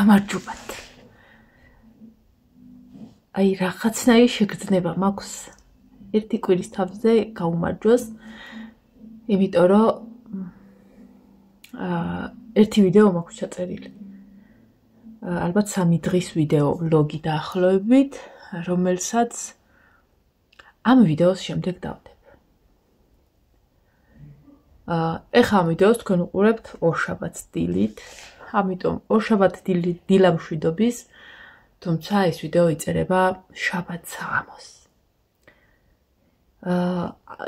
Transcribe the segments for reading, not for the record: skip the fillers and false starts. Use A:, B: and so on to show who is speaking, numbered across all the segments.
A: გამარჯობათ. აი რაღაცნაირი შეგრძნება მაქვს ერთი კვირის თავზე გაუმარჯოს, იმიტომ რომ ერთი ვიდეო მაქვს ჩაწერილი. ალბათ 3 დღის ვიდეო ვლოგი დაახლოებით, რომელსაც ამ ვიდეოს შემდეგ დავდებ. ეხლა ამ ვიდეოს თქვენ უყურებთ ორშაბათს დილით, ამიტომ ორშაბათ დილა მშვიდობის, თუმცა ეს ვიდეო იწერება შაბათ საღამოს.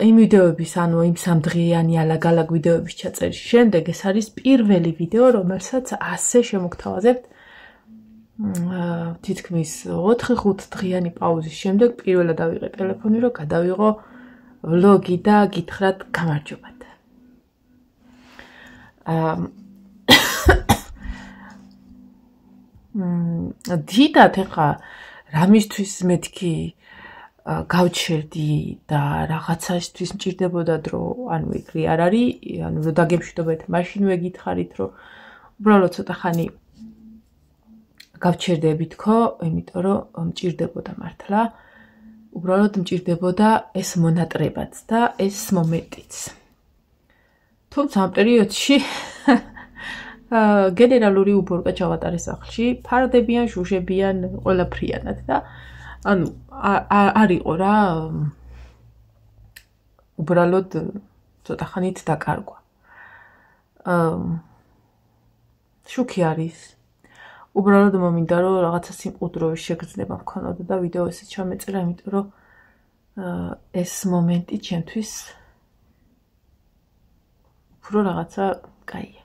A: იმ ვიდეოების, ანუ იმ 3 დღიანი ალაგ-ალაგ ვიდეოების ჩაწერის შემდეგ ეს არის პირველი ვიდეო, რომელსაც ასე შემოგთავაზებთ თითქმის 4-5 დღიანი პაუზის შემდეგ პირველად დავიღე ტელეფონი, რომ გადავიღო ვლოგი და გითხრათ გამარჯობათ. დიდად ეხა რამისთვის მეთქი გავჩერდი და რაღაცასთვის მჭირდებოდა დრო, ანუ იგრი არ არის, ანუ რომ დაგემშვიდობეთ, მაშინვე გითხარით, რომ უბრალოდ ცოტა ხანი გავჩერდებითქო, იმიტომ რომ მჭირდებოდა მართლა, უბრალოდ მჭირდებოდა ეს მონატრებაც და ეს მომენტიც. თუმცა ამ პერიოდში გენერალური უბორკა ჩავატარე სახლში, ფარდებიან, შუშებიან, ყველაფრიანად და ანუ არ იყო რა, უბრალოდ ცოტა ხანით დაკარგვა. შუქი არის. უბრალოდ მომინდა რომ რაღაცა სიმყუდროვის შეგრძნება მქონოდა და ვიდეო ესე ჩამეწერა, იმიტომ რომ ეს მომენტი ჩემთვის უფრო რაღაცა კაია.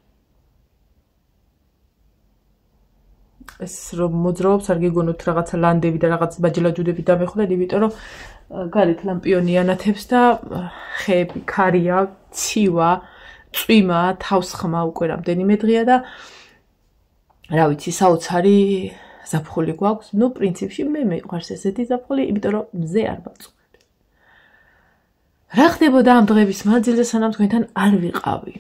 A: ეს რომ მოძრაობს, არ გეგონოთ რაღაცა ლანდები და რაღაც ბაჯლაჯუდები დამეხვლეთ, იმიტომ რომ გარეთ ლამპიონი ანათებს და ხეები, ქარია, ცივა, წვიმა, თავსხმა უკვე რამდენიმე დღეა და რა ვიცი, საოცარი ზაფხული გვაქვს. ნუ პრინციპში მე მეყვარს ესეთი ზაფხული, იმიტომ რომ მზე არ ვაწუხებ. რა ხდებოდა ამ დღების მანძილზე, სანამ თქვენთან არ ვიყავი?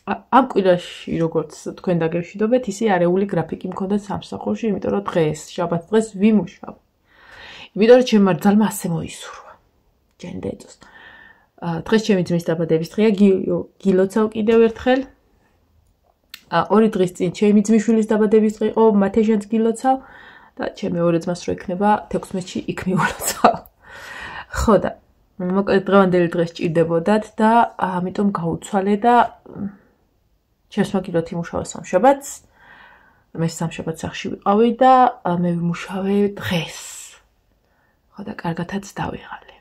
A: ამ კვირაში, როგორც თქვენ დაგემშვიდობეთ, ისე არეული გრაფიკი მქონდა სამსახურში, იმიტომ რომ დღეს, შაბათ დღეს ვიმუშავ. იმიტომ რომ ჩემმა ძალმა ასე მოისურვა. ჯენდეწოს. დღეს ჩემი ძმის დაბადების დღეა, გილოცავ კიდევ ერთხელ. 2 დღის წინ ჩემი ძმისშვილის დაბადების დღე იყო, მათეჟანს გილოცავ და ჩემი ორი ძმას რო იქნება 16-ში იქ მივულოცავ. ხო და მოკლედ დღევანდელი დღე სჭირდებოდათ და ამიტომ გაუცვალე და ჩემს მაგილოთ იმუშავა სამშაბათს. მე სამშაბათს სახლში ვიყავი და მე ვიმუშავე დღეს. ხო და კარგათაც დავიღალე.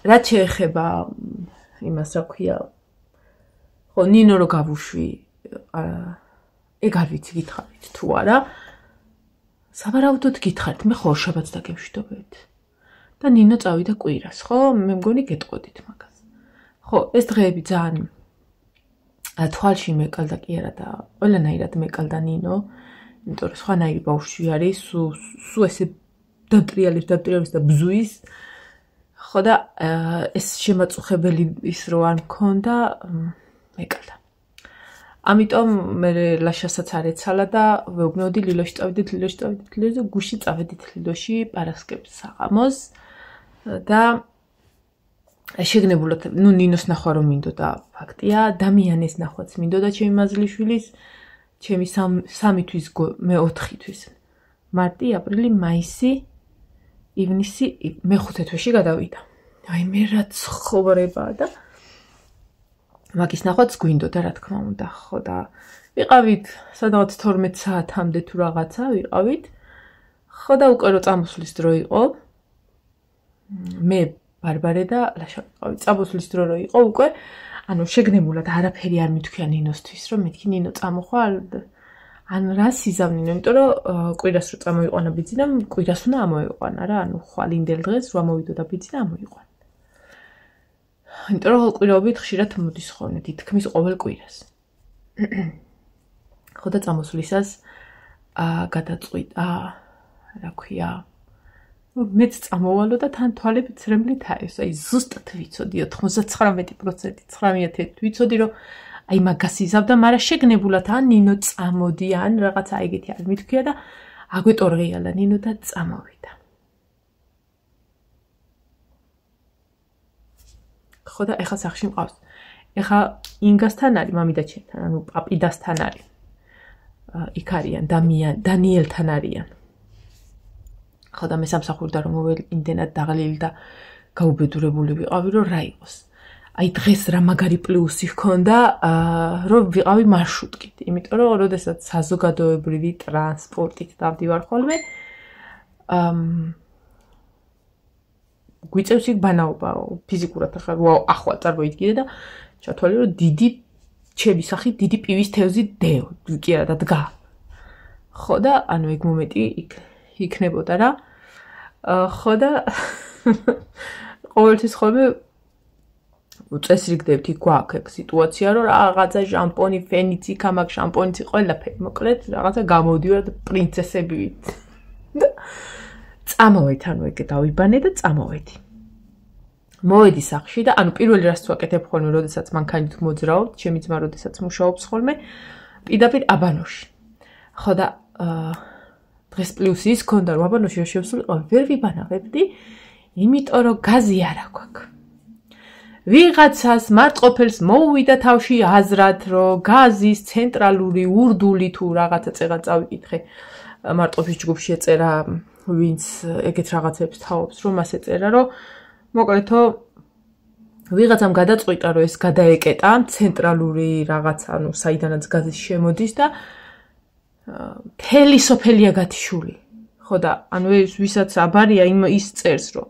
A: რაც შეეხება იმას, რა ქვია, ხო, ნინო რო გავუშვი, ეგ არ ვიცი გითხარით თუ არა. სავარაუდოდ გითხარით, მე ხო შაბათს დაგემშვიდობეთ. და ნინო წავიდა კვირას, ხო? მე მგონი გეტყოდით მაგას. ხო, ეს დღეები ძალიან თვალში მეკალდა კი არა და ყველანაირად მეკალდა ნინო, იმიტომ რომ სხვანაირი ბავშვი არის, სულ ესე დატრიალებს და ბზუის. ხო და ეს შემაწუხებელი ის რო არ მქონდა, მეკალდა. ამიტომ მე ლაშასაც არ ეცალა და ვეუბნოდი ლილოში წავიდეთ, და გუში წავედით ლილოში პარასკევს საღამოს და შეგნებულად, ნუ ნინოს ნახვა რომ მინდოდა ფაქტია, დამიანეს ნახვაც მინდოდა ჩემი მაზლიშვილის, ჩემი 3 თვის, მე 4 თვის. მარტი, აპრილი, მაისი, ივნისი, მე 5 თვეში გადავიდა. აი მე რა ცხოვრებაა და მაგის ნახვაც გვინდოდა, რა თქმა უნდა, ხო და ვიყავით სადღაც 12 საათამდე თუ რაღაცა ვიყავით. ხო და უკვე რო წამოსვლის დრო იყო, მე ბარბარე და ლაშა ვიყავით. წამოსვლის დრო რო იყო უკვე, ანუ შეგნებულად არაფერი არ მithქვია ნინოსთვის, რომ მეთქი ნინო წამოხვალ, ან რა სიზავნინო, იმიტომ რომ კვირას რო წამოიყვანა ბიძინა, კვირას უნდა ამოიყვანა რა, ანუ ხვალინდელ დღეს რო ამოვიდოდა ბიძინა, ამოიყვანა. იმიტომ რომ კვირაობით ხშირად მოდის ხოლმე, თითქმის ყოველ კვირას. ხო და წამოსვლისას გადაწყვიტა, რა ქვია, მეც წამოვალო და თან თვალები ცრემლით აეს, აი ზუსტად ვიცოდი 99% 9/10 ვიცოდი, რომ აი მაგას იზავდა, მაგრამ შეგნებულად ან ნინო წამოდი, ან რაღაცა ეგეთი არ მithქვია და აგვეტორღიალა ნინო და წამოვიდა. ხო და ეხა სახში მყავს. ეხა ინგასთან არის, მამიდა ჩემთან, ანუ პაპიდასთან არის. იქ არიან, დანიელთან არიან. ხო და მე სამსახურიდან რომ მოველი იმდენად დაღლილი და გაუბედურებული ვიყავი, რომ რა იყოს. აი დღეს რა მაგარი პლუსი ჰქონდა, რომ ვიყავი მარშრუტკით, იმიტომ რომ როდესაც საზოგადოებრივი ტრანსპორტით დავდივარ ხოლმე, გვიწევს იქ ბანაობა, ფიზიკურად ახლა წარმოიდგინე და ჩათვალე, რომ დიდი ჩემი სახით დიდი პივის თევზი კი არა და დგა. ხო და ანუ ეგ მომენტი იქნებოდა რა. ხო და ყოველთვის ხოლმე წესრიგდებთ იქ გვაქვს ეგ სიტუაცია, რომ რაღაცა ჟამპონი, ფენიც იქ ამაკ შამპონიც ყველაფერი, მოკლედ რაღაცა გამოვდივარ პრინცესები ვით. წამოვედი, ანუ ეგ დავიბანე და წამოვედი. მოვედი სახში და ანუ პირველი რაც ვაკეთებ ხოლმე, როდესაც მანქანით მოძრაობ, ჩემი ძმა როდესაც მუშაობს ხოლმე, პირდაპირ აბანოში. ხო და დღეს პლუსი ის ქონდა, რომ აბანოში რომ შევსულიყავი, ვერ ვიბანავებდი, იმიტომ რომ გაზი არ აქვს. ვიღაცას მარტყოფელს მოუვიდა თავში აზრად, რომ გაზის ცენტრალური ურდული თუ რაღაცა წეღა წავიკითხე. მარტყოფის ჯგუფში ეწერა, ვინც ეგეთ რაღაცებს თაობს, რომ მას ეწერა, რომ მოკლედო ვიღაცამ გადაწყვიტა, რომ ეს გადაეკეტა ცენტრალური რაღაცა, ანუ საიდანაც გაზი შემოდის და მთელი სოფელია გათიშული. ხო და ანუ ეს ვისაც აბარია ის წერს, რომ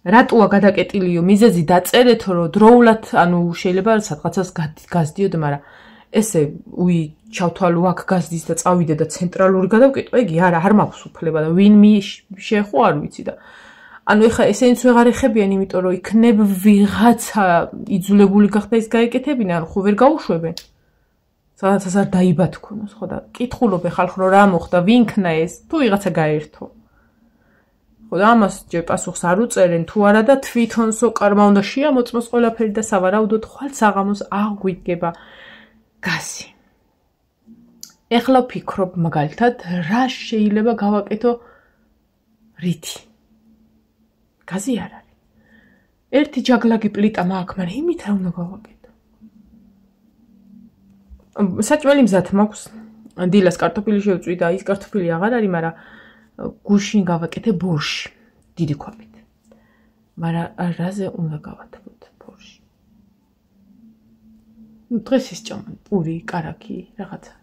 A: რატოა გადაკეტილიო, მიზეზი დაწერეთო, რომ დროულად, ანუ შეიძლება სადღაცას გაზდიოდ, მაგრამ ესე ჩავთვალო აქ გაზდის და წავიდე და ცენტრალური გადავკეტო, იგი არ მაქვს უფლება და ვინ შეხო არ ვიცი და ანუ ეხა ესენიც ვეღარ ეხებიან, იმიტომ რომ იქნებ ვიღაცა იძულებული გახდა ის გაეკეთებინა, ანუ ხო ვერ გაუშვებენ. სადაც არ დაიბა თქონოს, ხო და კითხულობ ხალხ რომ რა მოხდა, ვინქნა ეს, თუ ვიღაცა გაერთო. ხო და ამას ჯერ პასუხს არ უწერენ თუ არა და თვითონ სოკარმა უნდა შეამოწმოს ყველაფერი და სავარაუდოდ ხვალ საღამოს აღვიდგება გაზი. ეხლა ვფიქრობ მაგალითად, რა შეიძლება გავაკეთო რითი. გაზი არ არის. ერთი ჯაგლაგი პლიტა მაქვს, მაგრამ იმით რა უნდა გავაკეთო? საჭმელი მზად მაქვს. დილას კარტოფილი შევწვი და ის კარტოფილი აღარ არის, მაგრამ გუშინ გავაკეთე ბორში, დიდი ქვაბით. მაგრამ რაზე უნდა გავათბოთ ბორში? დღეს ისჭამან პური, კარაქი, რაღაცა.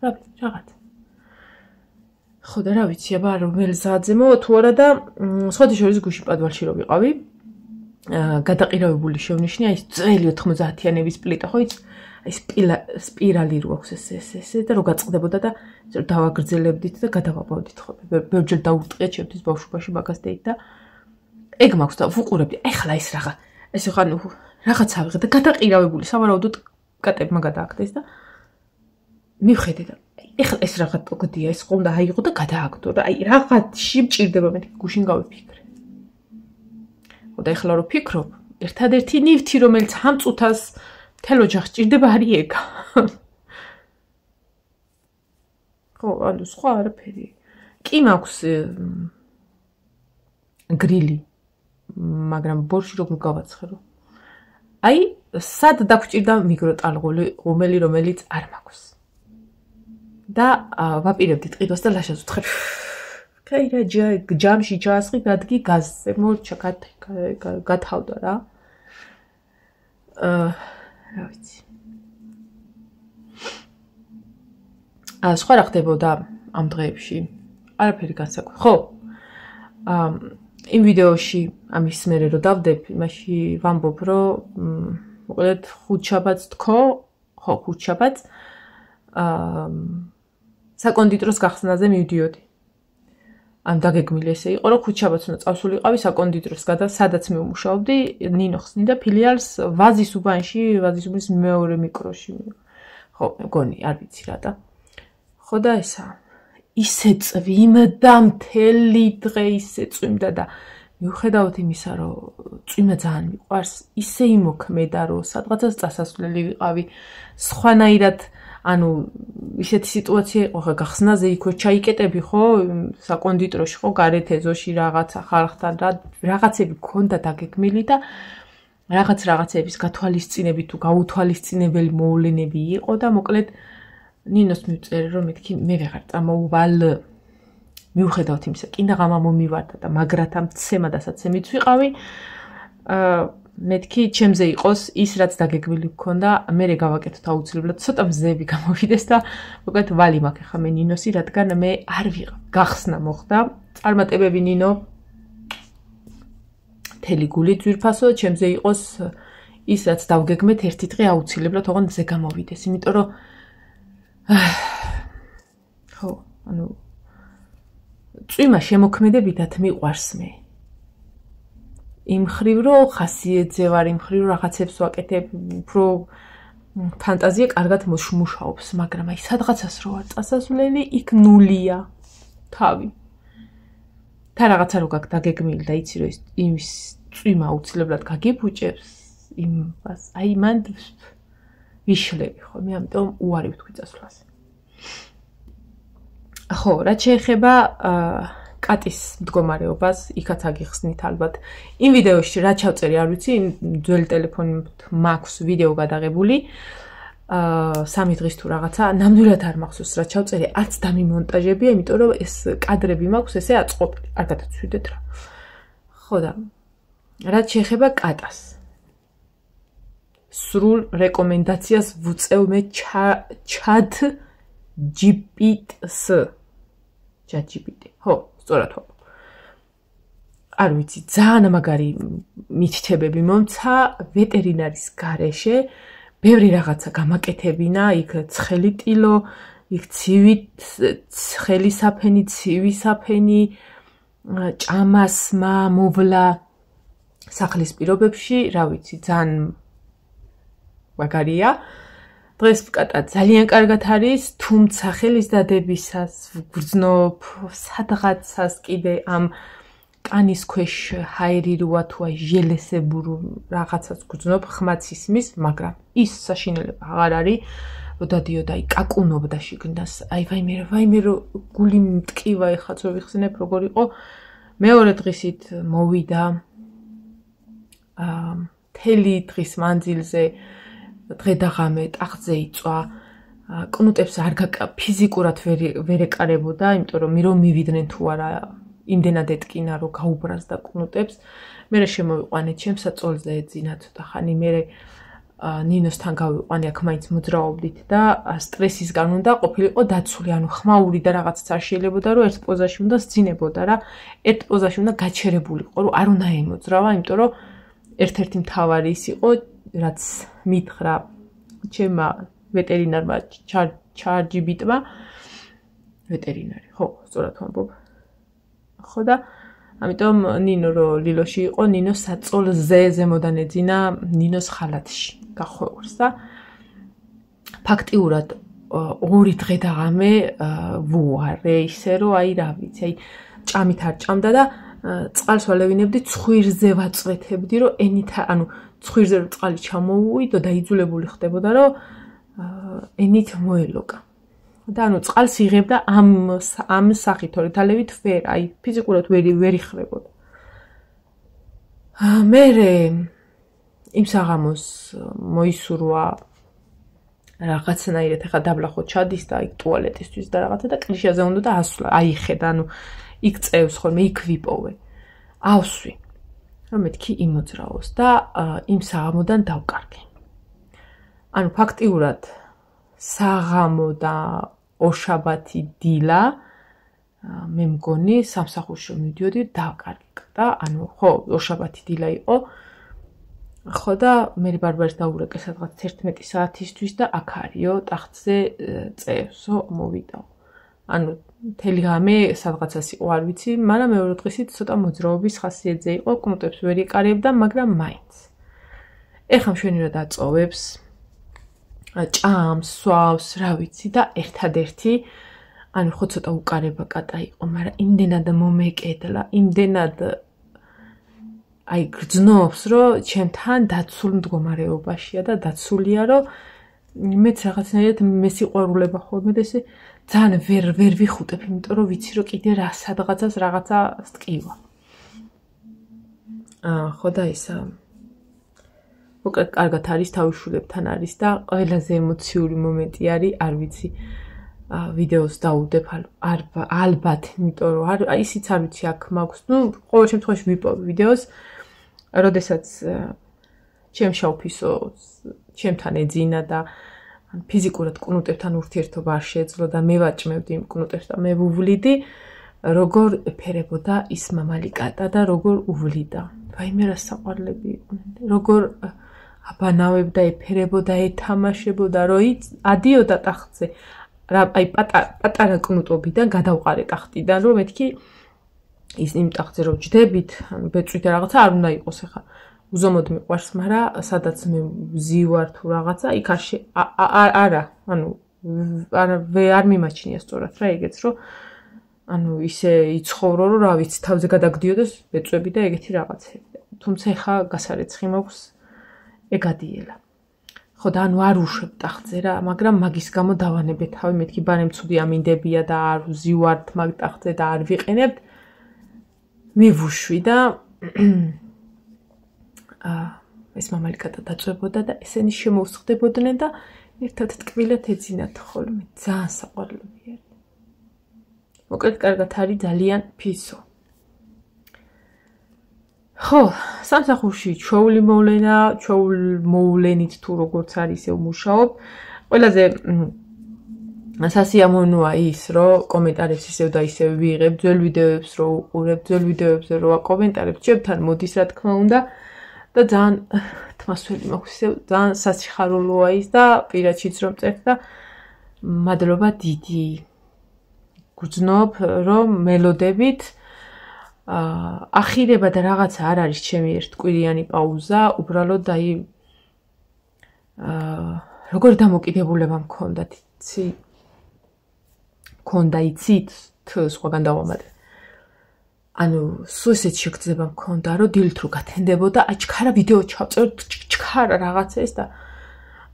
A: ხო და რა ვიცი, აბა რომელ ზაძე მოვა თუ არა და სხვათა შორის გუშინ პადვალში რო ვიყავი, გადაყირავებული შევნიშნე აი ეს ძველი 90-იანების პლიტა, ხო იცი? აი სპირალი რო აქვს ესე და რო გაწყდებოდა და დავაგრძელებდით და გადავაბავდით ხოლმე. ბევრჯერ დაურტყია ჩემთვის ბავშვობაში მაგას დეით და ეგ მაქვს და ვუყურებდი. ეხლა ეს რაღა, ეს ხან რაღაცა ვიღე და გადაყირავებული, სავარაუდოდ კატებმა გადააკდეს და მივხედე და ეხლა ეს რაღა ტოგდია, ეს ყო უნდა აიღო და გადააგდო და აი რაღაცში მჭირდება, მე გუშინ გავიფიქრე. ხო და ეხლა რო ფიქრობ, ერთადერთი ნივთი, რომელიც ამ წუთას მთელ ოჯახს ჭირდება არის ეგ. ხო, ანუ სხვა არაფერი. კი მაქვს გრილი, მაგრამ ბორში როგორ გავაცხერო? აი, სად დაგჭირდა მიკროტალღული ღუმელი, რომელიც არ მაქვს. და ვაპირებდი ტყიდვას და ლაშას ვთხარ. კაირა ჯამში ჩაასხი, გადგი გაზზე, მორჩა გათავდა რა. რა ვიცი. სხვა რა ხდებოდა ამ დღეებში? არაფერი განსაკუთრებული. ხო. იმ ვიდეოში ამის მერე რო დავდებ, იმაში ვამბობ, რომ მოკლედ ხუთშაბათს თქო, ხო, ხუთშაბათს საკონდიტროს გახსნაზე მივდიოდი. ან დაგეგმილი ესე იყო, რომ ხუთშაბათს უნდა წავსულიყავი საკონდიტროს გადა, სადაც მე ვმუშაობდი, ნინო ხსნიდა ფილიალს ვაზის უბანში, ვაზის უბნის მეორე მიკროში. ხო, მგონი, არ ვიცი რა და. ხო და ესა ისე წვიმდა მთელი დღე ისე წვიმდა და მიუხედავად იმისა, რომ წვიმა ძალიან მიყვარს, ისე იმოქმედა, რომ სადღაცას წასასვლელი ვიყავი, სხვანაირად, ანუ ისეთი სიტუაცია იყო, ხო, გახსნაზე იქ ჩაიკეტები, ხო, საკონდიტროში, ხო, გარეთ ეზოში რაღაცა ხალხთან რაღაცები გქონდა დაგეგმილი და რაღაცების გათვალისწინებით თუ გაუთვალისწინებელი მოვლენები იყო და მოკლედ ნინოს მივწერე, რომ მეთქი მე ვეღარ წამოვალ მიუხედავად იმისა, კიდე ღამა მომივარდა და მაგრათა მცემა და საცემიც ვიყავი. მეთქი ჩემზე იყოს ის, რაც დაგეგმილი გქონდა, მე გავაკეთოთ აუცილებლად, ცოტა მზები გამოვიდეს და მოკლედ ვალი მაქვს ხა მე ნინოსი, რადგან მე არ ვიყავ. გახსნა მოხდა, წარმატებები ნინო მთელი გულით ძვირფასო, ჩემზე იყოს ის, რაც დავგეგმეთ ერთი დღე აუცილებლად ოღონდ მზე გამოვიდეს, იმიტომ რომ ხო, ანუ წვიმა შემოქმედებითად მიყვარს მე. იმ ხრივ რომ ხასიათზე ვარ, იმ ხრივ რაღაცებს ვაკეთებ, უფრო ფანტაზია კარგად მუშაობს, მაგრამ აი სადღაცას რო ვარ წასასვლელი, იქ ნულია თავი. და რაღაცა რო გაქვს დაგეგმილი და იცი რომ ის წვიმა აუცილებლად გაგიბუჭებს, იმას აი მან ვიშლები ხოლმე, ამიტომ უარი ვთქვი წასვლას. ხო, რაც შეეხება კატის მდგომარეობას, იქაც აგიხსნით ალბათ. იმ ვიდეოში რა ჩავწერე, არ ვიცი, ძველი ტელეფონით მაქვს ვიდეო გადაღებული. 3 დღის თუ რაღაცა, ნამდვილად არ მახსოვს რა ჩავწერე, არც დამიმონტაჟებია, იმიტომ რომ ეს კადრები მაქვს ესე აწყობილი. არ გადაცვიდეთ რა. ხო და რაც შეეხება კატას. სრულ რეკომენდაციას ვუწევ მე ჩატ GPT-ს. ჩატ GPT. ხო, სწორად ხო. არ ვიცი, ძალიან მაგარი მითითებები მომცა ვეტერინარის გარეშე, ბევრი რაღაცა გამაკეთებინა, იქ ცხელი ტილო, იქ ცხელი საფენი, ცივი საფენი, ჭამასმა, მოვლა სახლის პირობებში, რა ვიცი, ძალიან მაგარია. დღეს კატა ძალიან კარგად არის, თუმცა ხელის დადებისას ვგრძნობ სადღაცას კიდე ამ კანის ქვეშ ჰაერი როა თუ აი ჟელესებურ რაღაცას გრძნობ, ხმაც ისმის, მაგრამ ის საშინელება აღარ არის, რომ დადიოდა აი კაკუნობდა შიგნას, აი ვაიმე რომ გული მტკივა ეხაც რო ვიხსენებ როგორ იყო. მეორე დღისით მოვიდა მთელი დღის მანძილზე დღე და ღამე ტახტზე იწვა, კნუტებს არ ფიზიკურად ვერ ეკარებოდა, იმიტომ რომ რომ მივიდნენ თუ არა იმდენად ეტკინა, რომ გაუბრაზდა კნუტებს. მე შემოვიყვანე ჩემს საწოლზე ეძინა ცოტა ხანი, მე ნინოსთან გავიყვანე, აქ მაინც მოძრაობდით და სტრესისგან უნდა ყოფილიყო დაცული, ანუ ხმაური და რაღაცაც არ შეიძლებოდა, რომ ერთ პოზაში უნდა სძინებოდა რა, ერთ პოზაში უნდა გაჩერებულიყო, რომ არ უნდა ემოძრავა, იმიტომ რომ ერთ-ერთი მთავარი ის იყო, რაც მითხრა ჩემმა ვეტერინარმა ჩარჯიბიტმა, ვეტერინარი, ხო, სწორად ვამბობ. ხო და ამიტომ ნინო რო ლილოში იყო, ნინოს საწოლზე ზემოდან ეძინა ნინოს ხალათში გახვეურს და ფაქტიურად 2 დღე და ღამე ვუარე ისე რომ აი რა ვიცი, აი ჭამით არ ჭამდა და წყალს ვალევინებდი, ცხვირზე ვაწვეთებდი, რომ ენითა, ანუ ცხვირზე რომ წყალი ჩამოუვიდო და იძულებული ხდებოდა, რომ ენით მოელოკა. და ანუ წყალს იღებდა ამ სახით თორეთალევით ვერ, აი ფიზიკურად ვერ იხრებოდა. მე იმ საღამოს მოისურვა რაღაცნაირად ახლა დაბლახო ჩადის და აი ტუალეტისთვის და რაღაცა და კლიშაზე უნდა და ასვლა, აიხედა, ანუ იქ წევს ხოლმე, იქ ვიპოვე. ავსვი. რომ მეთქი იმოძრაოს და იმ საღამოდან დავკარგე. ანუ ფაქტიურად საღამო და ოშაბათი დილა მე მგონი სამსახურში მივიდიოდი დავკარგე და ანუ ხო ოშაბათი დილა იყო. ხო და მე ბარბარეს დაურეკე სადღაც 11 საათისთვის და აქ არისო ტახტზე წევსო მოვიდაო. ანუ მთელი ღამე სადღაცას იყო არ ვიცი, მაგრამ მეორე დღისით ცოტა მოძრაობის ხასიათზე იყო, კნუტებს ვერ იკარებდა, მაგრამ მაინც. ეხლა მშვენივრად აწოვებს, ჭამს, სვავს, რა ვიცი და ერთადერთი, ანუ ხო ცოტა უკარება კატა იყო, მაგრამ იმდენად მომეკედლა, იმდენად აი გრძნობს, რომ ჩემთან დაცულ მდგომარეობაშია და დაცულია, რომ მეც რაღაცნაირად მე სიყვარულება ხოლმე და ესე ძალიან ვერ ვიხუტებ, იმიტომ რომ ვიცი, რომ კიდე სადღაცას რაღაცა სტკივა. ხო და ისა მოკლედ კარგად არის თავისუფლებთან არის და ყველაზე ემოციური მომენტი არის, არ ვიცი, ვიდეოს დაუდებ ალბათ, იმიტომ რომ ისიც არ ვიცი აქ მაქვს, ყოველ შემთხვევაში ვიპოვე ვიდეოს, როდესაც ჩემ შაუფისო ჩემთან ეძინა და ფიზიკურად კუნუტებთან ურთიერთობა არ შეეძლო და მე ვაჭმევდი იმ კუნუტებს და მე ვუვლიდი, როგორ ეფერებოდა ის მამალი კატა და როგორ უვლიდა. ვაიმე რა საყვარლები იყვნენ, როგორ აბანავებდა, ეფერებოდა, ეთამაშებოდა, რომ ადიოდა ტახტზე. აი პატარა კნუტობიდან გადავყარე ტახტიდან, რომ მეთქი ის იმ ტახტზე რომ ჯდებით, ანუ ბეწვით რაღაცა არ უნდა იყოს ახლა. უზომოდ მიყვარს, მაგრამ სადაც მე ვზივარ თუ რაღაცა, იქ არა, ანუ არ მიმაჩნია სწორად რა ეგეც, რომ ანუ ისე იცხოვრო, რომ რა ვიცი, თავზე გადაგდიოდეს ბეწვები და ეგეთი რაღაცები. თუმცა ახლა გასარეცხი მაქვს ეგადიელა. ხო და ანუ არ უშვებ ტახტზე რა, მაგრამ მაგის გამო დავანებე თავი, მეთქი ბარემცუდი ამინდებია და არ ვზივართ მაგ ტახტზე და არ ვიყენებთ. მივუშვი და ეს მამალი კატა დაწვებოდა და ესენი შემოვსხდებოდნენ და ერთად ტკბილად ეძინათ ხოლმე, ძალიან საყვარლები არის. მოკლედ კარგად არის ძალიან ფისო. ხო, სამსახურში ჩვეული მოვლენა, ჩვეულ მოვლენით თუ როგორც არის ისე ვმუშაობ. ყველაზე სასიამოვნოა ის, რომ კომენტარებს ისევ და ისევ ვიღებ, ძველ ვიდეოებს რო უყურებ, ძველ ვიდეოებზე რო ვაკომენტარებ, ჩემთან მოდის რა თქმა უნდა და ძალიან თმასველი მაქვს ისევ, ძალიან სასიხარულოა ის და პირადშიც რომ წერთ და მადლობა დიდი. გძნობ, რომ მელოდებით ახირება და რაღაცა არ არის ჩემი ერთკვირიანი პაუზა, უბრალოდ აი როგორ დამოკიდებულება მქონდათ, იცით, სხვაგან დავამატე. ანუ სულ ესეთ შეგრძნება მქონდა, რომ დილით რო გათენდებოდა, აი ჩქარა ვიდეო ჩავწერ, ჩქარა რაღაცა ეს და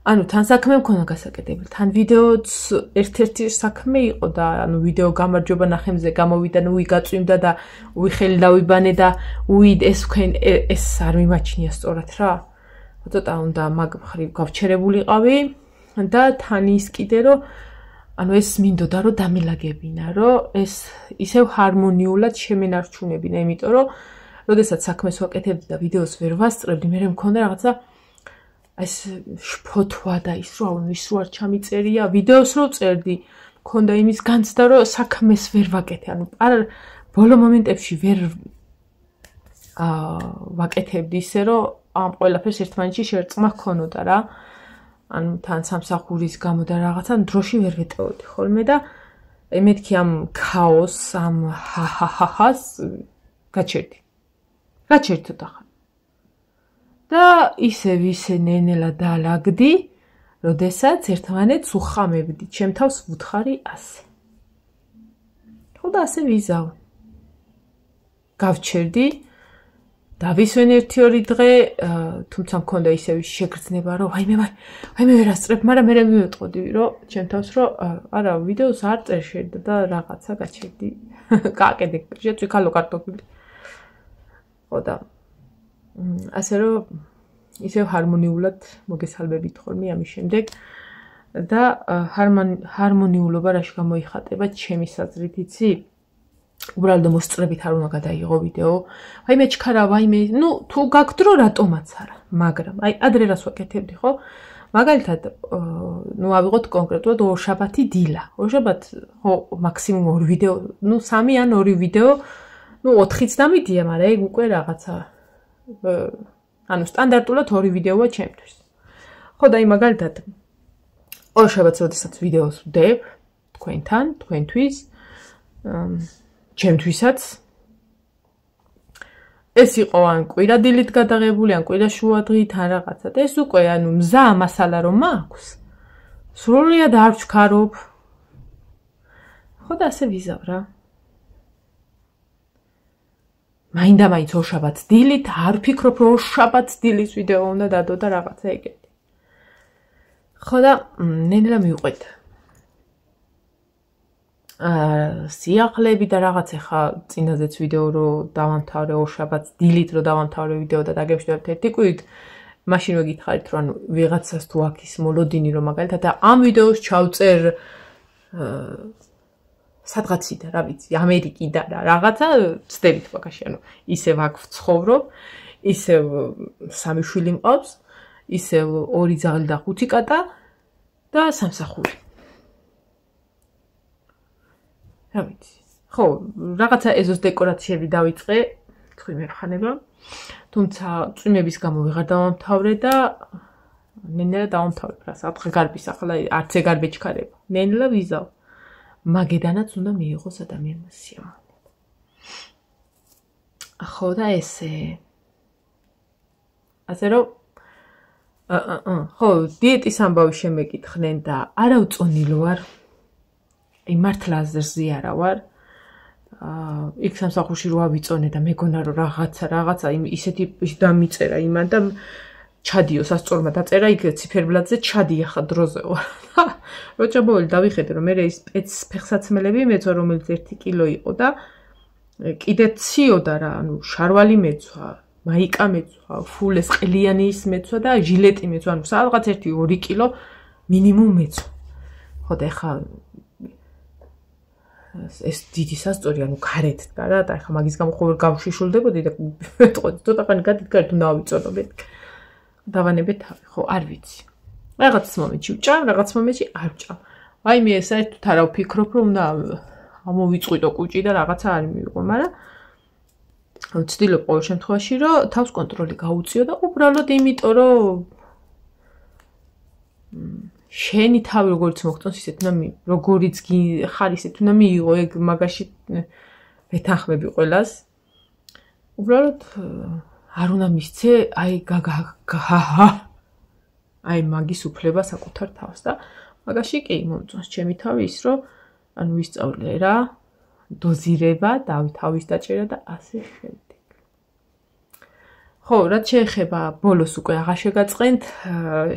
A: ანუ თან საქმე მქონდა გასაკეთებელი. თან ვიდეოც ერთ-ერთი საქმე იყო და ანუ ვიდეო გამარჯობა ნახემზე გამოვიდა, უი გაწვიმდა და უი ხელი დავიბანე და უი ეს თქვენ ეს არ მიმაჩნია სწორად რა. ცოტა უნდა მაგ მხრივ გავჩერებულიყავი და თან ის კიდე რომ ანუ ეს მინდოდა რომ დამილაგებინა, რომ ეს ისევ ჰარმონიულად შემენარჩუნებინა, იმიტომ რომ როდესაც საქმეს ვაკეთებდი და ვიდეოს ვერ ვასწრებდი, მე მქონდა რაღაცა ეს შფოთვა და ის რომ ის რო არ ჩამიწერია, ვიდეოს რო წერდი, მქონდა იმის განცდა, რომ საქმეს ვერ ვაკეთე, ანუ ბოლო მომენტებში ვერ ვაკეთებდი ისე, რომ ამ ყველაფერს ერთმანეთში შერწყმა ჰქონოდა რა. ანუ თან სამსახურის გამო და რაღაცა დროში ვერ ვეტოვდი ხოლმე და მეთქი ამ ქაოსს, ამ ჰაჰაჰას გაჩერდი. გაჩერდი ხარ. და ისე ნენელა დალაგდი, როდესაც ერთმანეთს უხამებდი, ჩემ თავს ვუთხარი ასე. ხო და ასე ვიზავ. გავჩერდი, დავისვენ 1-2 დღე, თუმცა მქონდა ისევ შეგრძნება, რომ ვაიმე ვერ ასწრებ, მაგრამ მე მივეტყოდი, რომ ჩემ თავს რომ არა, ვიდეოს არ წერ შეიძლება და რაღაცა გაჩერდი. გააკეთე, შეწვიქალო კარტოფილი. ხო და ასე რომ ისევ ჰარმონიულად მოგესალმებით ხოლმე ამის შემდეგ და ჰარმონიულობა რაში გამოიხატება ჩემი საზრით იცი? უბრალოდ მოსწრებით არ უნდა გადაიღო ვიდეო. ვაიმე ჩქარა, ვაიმე, თუ გაქვს დრო რატომაც არა, მაგრამ აი ადრე რას ვაკეთებდი, ხო? მაგალითად, ავიღოთ კონკრეტულად ორშაბათი დილა. ორშაბათ, ხო, მაქსიმუმ 2 ვიდეო, 3 ან 2 ვიდეო, 4-იც დამიდია, მაგრამ ეგ უკვე რაღაცა ანუ სტანდარტულად 2 ვიდეოა ჩემთვის. ხო და აი მაგალითად ორშაბათს როდესაც ვიდეოს ვდებ თქვენთან, თქვენთვის, ჩემთვისაც ეს იყო ან კვირადილით გადაღებული, ან კვირაშუა დღით, ან რაღაცა. და ეს უკვე ანუ მზა მასალა რომ მაქვს, სრულიად არ ვჩქარობ. ხო და ასე ვიზავ რა. მაინდა-მაინც ორშაბათს დილით, არ ვფიქრობ, რომ ორშაბათს დილის ვიდეო უნდა დადო და რაღაცა ეგეთი. ხო და ნენელა მივყვეთ. სიახლეები და რაღაც ახლა წინაზეც ვიდეო რო დავამთავრე ორშაბათს დილით რო დავამთავრე ვიდეო და დაგემშვიდობთ ერთი კვირით, მაშინ ვეგითხარით რომ ანუ ვიღაცას თუ აქ ის მოლოდინი რომ მაგალითად ამ ვიდეოს ჩავწერ სადღაციდან, რა ვიცი, ამერიკიდან და რაღაცა ვცდებით მაგაში, ანუ ისევ აქ ვცხოვრობ, ისევ სამი შვილი მყავს, ისევ 2 ძაღლი და 5 კატა და სამსახური. რა ვიცი. ხო, რაღაცა ეზოს დეკორაციები დავიწყე, თქვი მერხანება. თუმცა წვიმების გამო ვეღარ დავამთავრე და ნენელა დავამთავრე რა, საფრთხე გარბის ახლა არც ეგ არ ბეჩქარება. ნენელა ვიზავ. მაგედანაც უნდა მიიღოს ადამიანმა სიამოვნება. ხო და ესე. ასე რომ ხო, დიეტის ამბავი შემეკითხნენ და არა უწონილო ვარ. მართლა აზრზე არა ვარ. იქ სამსახურში რო ავიწონე და მეგონა რომ რაღაცა ისეთი დამიწერა იმან და ჩადიო სასწორმა დაწერა იქ ციფერბლატზე ჩადია ხა დროზე ვარ. რო ჩაბოლი დავიხედე რომ მე ის ფეხსაცმელები მეცვა რომელიც 1 კილო იყო და კიდე ციოდა რა, ანუ შარვალი მეცვა, მაიკა მეცვა, ფულეს ყლიანი ის მეცვა და ჟილეტი მეცვა, ანუ სადღაც 1-2 კილო მინიმუმ მეცვა. ხო და ხა ეს დიდი სასწორი, ანუ გარეთ დგა რა და ახლა მაგის გამო ხოლმე გავშიშულდებოდი და მეტყოდი ცოტა ხანი გადით უნდა ავიწონო მე. დავანებე თავი, ხო, არ ვიცი. რაღაც მომენტში ვჭამ, რაღაც მომენტში არ ვჭამ. აი მე საერთოდ არა ვფიქრობ, რომ უნდა ამოვიწყვიტო კუჭი და რაღაცა არ მივიღო, მაგრამ ვცდილობ ყოველ შემთხვევაში, რომ თავს კონტროლი გაუწიო და უბრალოდ იმიტომ, რომ შენი თავი როგორც მოგწონს, ისეთ უნდა როგორიც ხარ ისეთ უნდა მიიღო, ეგ მაგაში ვეთანხმები ყველას. უბრალოდ არ უნდა მისცე აი მაგის უფლება საკუთარ თავს და მაგაში კი მომწონს ჩემი თავი ის რომ ანუ ვისწავლე რა დოზირება და თავის დაჭერა და ასე შემდეგ. ხო, რაც შეეხება ბოლოს უკვე აღარ შეგაწყენთ,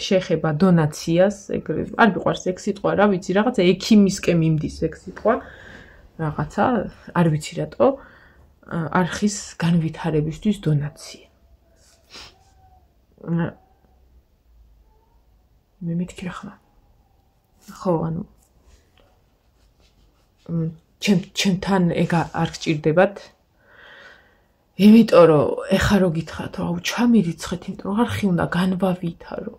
A: შეეხება დონაციას, ეგ არ მიყვარს ეგ სიტყვა, რა ვიცი, რაღაცა ექიმისკენ მიმდის ეგ სიტყვა, რაღაცა, არ ვიცი რატო, არხის განვითარებისთვის დონაცია. მე მეთქი რა ხმა. ხო, ანუ ჩემთან ეგ არ გჭირდებათ. იმიტომ რომ ეხა რო გითხრათ, აუ ჩამირიცხეთ, იმიტომ რომ არხი უნდა განვავითარო.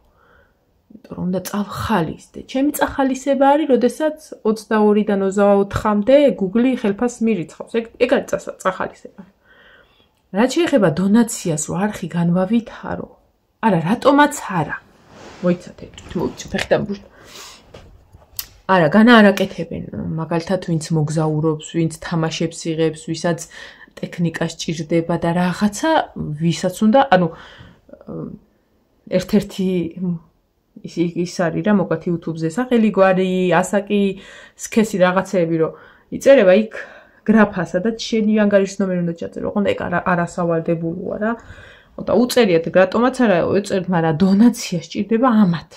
A: იმიტომ რომ უნდა წავხალისდე. ჩემი წახალისება არის, როდესაც 22-დან 24-მდე Google ხელფასს მირიცხავს. ეგ არის წახალისება. რაც შეეხება დონაციას, რომ არხი განვავითარო, არა, რატომაც არა. მოიცათ ერთით, მოვიცი ფეხიდან ბუშტ. არა, განა არ აკეთებენ, მაგალითად, ვინც მოგზაურობს, ვინც თამაშებს იღებს, ვისაც ტექნიკა სჭირდება და რაღაცა, ვისაც უნდა, ანუ ერთ-ერთი ის არის რა, მოკლედ YouTube-ზე სახელი გვარი, ასაკი, სქესი რაღაცეები, რომ იწერება იქ გრაფა, სადაც შენი ანგარიშის ნომერი უნდა ჩაწერო, ოღონდ ეგ არასავალდებულოა რა. და უწერიათ რატომაც არა უწერთ, მაგრამ დონაცია სჭირდება ამათ.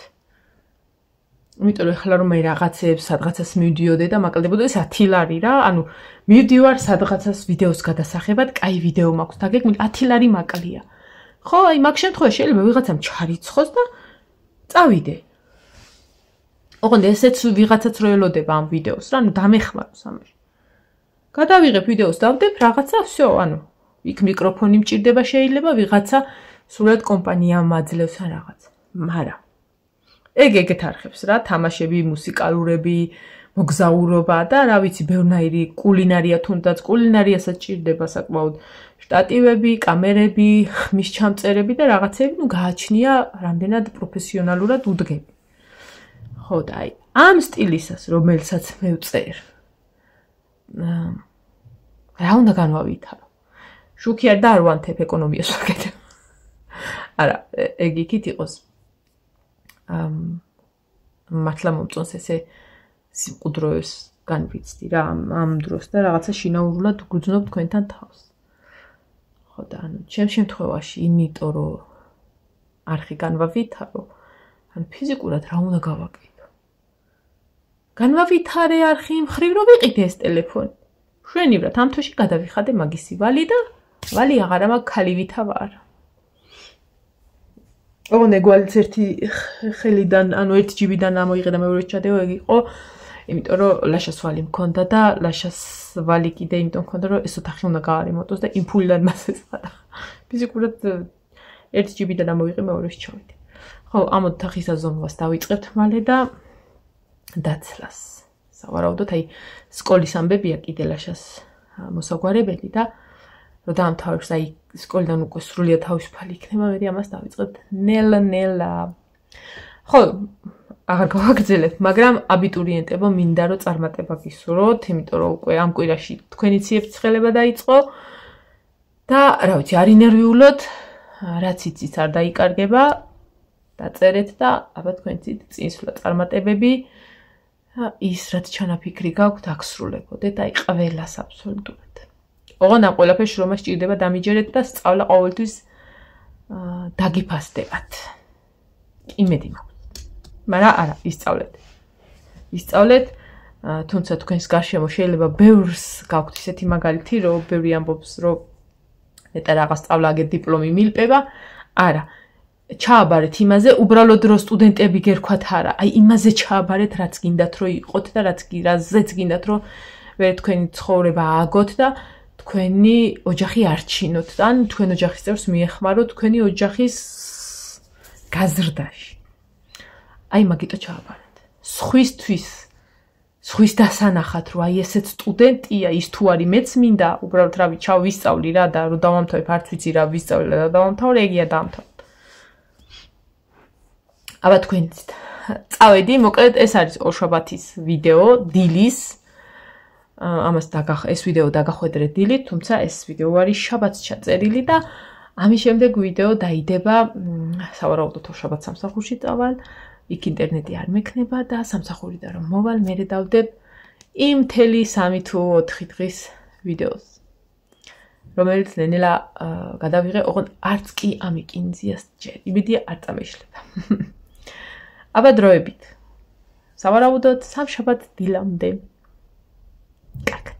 A: იმიტომ რომ ეხლა რომ მე რაღაცებს სადღაცას მივდიოდე და მაკლდებოდა ეს 10 ლარი რა, ანუ მივდივარ სადღაცას ვიდეოს გადასახებად, კაი ვიდეო მაქვს და გეკმით 10 ლარი მაკლია. ხო, აი მაგ შემთხვევაში შეიძლება ვიღაცამ ჩარიცხოს და წავიდე. ოღონდ ესეც ვიღაცაც რო ელოდება ამ ვიდეოს რა, ანუ დამეხმაროს ამაში. გადავიღებ ვიდეოს, დავდებ რაღაცა, всё, ანუ იქ მიკროფონი მჭირდება შეიძლება ვიღაცა სულად კომპანია მაძლევს ან რაღაც. მაგრამ ეგეთ არხებს რა, თამაშები, მუსიკალურები, მოგზაურობა და რა ვიცი, ბევრნაირი კულინარია თუნდაც კულინარიასაც ჭირდება საკმაოდ შტატივები, კამერები, ხმის ჩამწერები და რაღაცები, ნუ გააჩნია რამდენად პროფესიონალურად უდგები. ხო და აი, ამ სტილისას, რომელსაც მე ვწერ. რა უნდა განვავითარო? შუქი არ და არ ვანთებ ეკონომიას ვაკეთებ. არა, ეგ იქით იყოს. მართლა მომწონს ესე სიმყუდროებს განვიცდი რა ამ დროს და რაღაცა შინაურულად გუძნობ თქვენთან თავს. ხო და ანუ ჩემ შემთხვევაში იმიტომ რომ არხი განვავითარო, ანუ ფიზიკურად რა უნდა გავაკეთო? განვავითარე არხი მხრივ რომ ვიყიდე ეს ტელეფონი. შვენივრად ამ თვეში გადავიხადე მაგისი ვალი და ვალი აღარა მაქვს ქალივითა ვარ. ოღონდ ეგვალიც ერთი ხელიდან, ანუ 1 ჯიბიდან ამოიღე და მეორე ჩადეო, ეგ იყო, იმიტომ რომ ლაშას ვალი მქონდა და ლაშას ვალი კიდე იმიტომ მქონდა, რომ ეს ოთახი უნდა გაარემონტოს და იმ ფულიდან მას ესხადა. ფიზიკურად 1 ჯიბიდან ამოიღე, მეორეში ჩავიდე. ხო, ამ ოთახის აზომვას დავიწყებთ მალე და დაცლას. სავარაუდოდ, აი, სკოლის ამბებია კიდე ლაშას მოსაგვარებელი და რომ დაამთავრებს, აი, სკოლიდან უკვე სრულიად თავისუფალი იქნება, მე ამას დავიწყებთ ნელა. ხო, აღარ გავაგრძელებ, მაგრამ აბიტურიენტებო მინდა რომ წარმატება გისურვოთ, იმიტომ რომ უკვე ამ კვირაში თქვენი ციებ-ცხელება დაიწყო და რა ვიცი, არ ინერვიულოთ, რაც იცით არ დაიკარგება, დაწერეთ და აბა თქვენც წინსვლა წარმატებები ის რაც ჩანაფიქრი გაქვთ აღსრულებოდეთ, აი ყველას აბსოლუტურად. ოღონდ ამ ყველაფერში რომ სჭირდება დამიჯერეთ და სწავლა ყოველთვის დაგიფასდებათ. იმედი მაქვს. მაგრამ არა, ისწავლეთ, თუმცა თქვენს გარშემო შეიძლება ბევრს გაქვთ ისეთი მაგალითი, რომ ბევრი ამბობს, რომ ნეტა რაღაც სწავლა აგერ დიპლომი მილპება, არა. ჩააბარეთ იმაზე, უბრალოდ რომ სტუდენტები გერქვათ არა, აი იმაზე ჩააბარეთ, რაც გინდათ რომ იყოთ და რაზეც გინდათ რომ ვერ თქვენი ცხოვრება ააგოთ და თქვენი ოჯახი არჩინოთ და ან თქვენ ოჯახის წევრს მიეხმაროთ თქვენი ოჯახის გაზრდაში. აი მაგიტო ჩააბარეთ. სხვის დასანახად რომ აი ესეც სტუდენტია, ის თუ არის მეც მინდა, უბრალოდ რავი ჩავისწავლი რა და რომ დავამთავრებ, არც ვიცი რა ვისწავლე და დავამთავრე, ეგია დაამთავრე. აბა თქვენც წავედი, მოკლედ ეს არის ორშაბათის ვიდეო, დილის. ეს ვიდეო დაგახვედრეთ დილით, თუმცა ეს ვიდეო არის შაბათს ჩაწერილი და ამის შემდეგ ვიდეო დაიდება, სავარაუდოდ ორშაბათს სამსახურში წავალ, იქ ინტერნეტი არ მექნება და სამსახურიდან რომ მოვალ, მერე დავდებ იმ მთელი 3 თუ 4 დღის ვიდეოს. რომელიც ნელა გადავიღე, ოღონდ არც კი ამიკინძიას ჯერ. იმედია არ წამეშლება. აბა დროებით. სავარაუდოდ სამშაბათ დილამდე. კარგად.